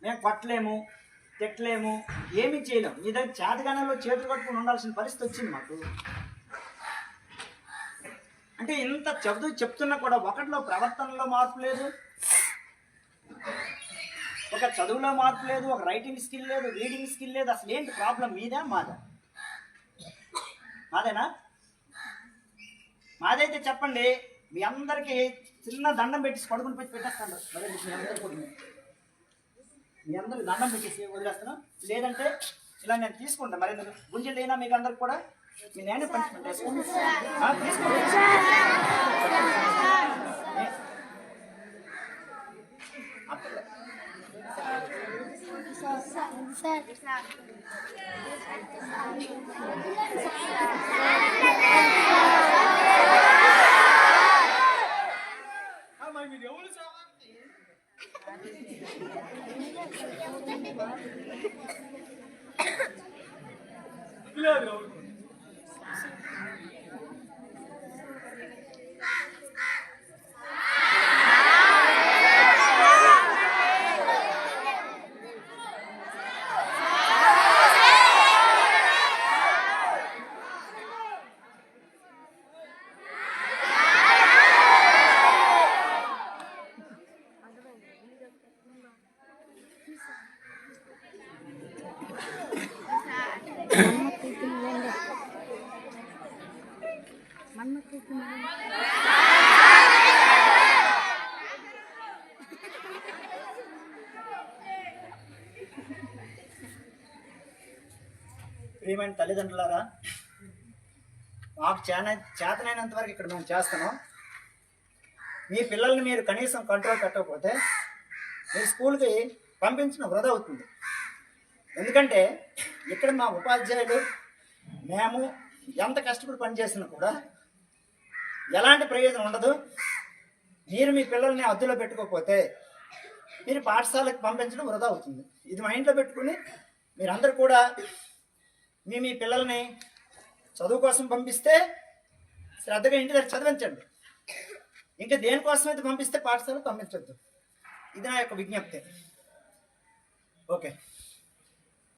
మేము కొట్టలేము, తిట్టలేము, ఏమీ చేయలేము. మీ దగ్గర చేతగానంలో చేతులు కట్టుకుని ఉండాల్సిన పరిస్థితి వచ్చింది మాకు. అంటే ఇంత చెప్తున్నా కూడా ఒకటిలో ప్రవర్తనలో మార్పు లేదు, ఒక చదువులో మార్పు లేదు, ఒక రైటింగ్ స్కిల్ లేదు, రీడింగ్ స్కిల్ లేదు. అసలు ఏంటి ప్రాబ్లం? మీదా మాదా? మాదేనా? మాదైతే చెప్పండి. మీ అందరికీ చిన్న దండం పెట్టి పడుకుని పెట్టి పెట్టేస్తాను. సరే, మీ అందరికి దండం పెట్టేసి వదిలేస్తాను. లేదంటే ఇలా నేను తీసుకుంటాను. మరి గుంజలు అయినా మీకు అందరికి కూడా మీ నేనే పనిష్మెంట్ వేసుకోండి. ప్రియమైన తల్లిదండ్రులారా, మాకు చేతనైనంత వరకు ఇక్కడ మేము చేస్తున్నాం. మీ పిల్లల్ని మీరు కనీసం కంట్రోల్ పెట్టకపోతే మీ స్కూల్కి పంపించడం వృధా అవుతుంది. ఎందుకంటే ఇక్కడ మా ఉపాధ్యాయులు మేము ఎంత కష్టపడి పనిచేసినా కూడా ఎలాంటి ప్రయోజనం ఉండదు. మీరు మీ పిల్లల్ని అద్దులో పెట్టుకోకపోతే మీరు పాఠశాలకు పంపించడం వృధా అవుతుంది. ఇది మైండ్లో పెట్టుకుని మీరందరూ కూడా మీ పిల్లల్ని చదువు కోసం పంపిస్తే శ్రద్ధగా ఇంటి దగ్గర చదివించండి. ఇంకా దేనికోసం అయితే పంపిస్తే పాఠశాలకు పంపించద్దు. ఇది నా యొక్క విజ్ఞప్తి. ఓకే.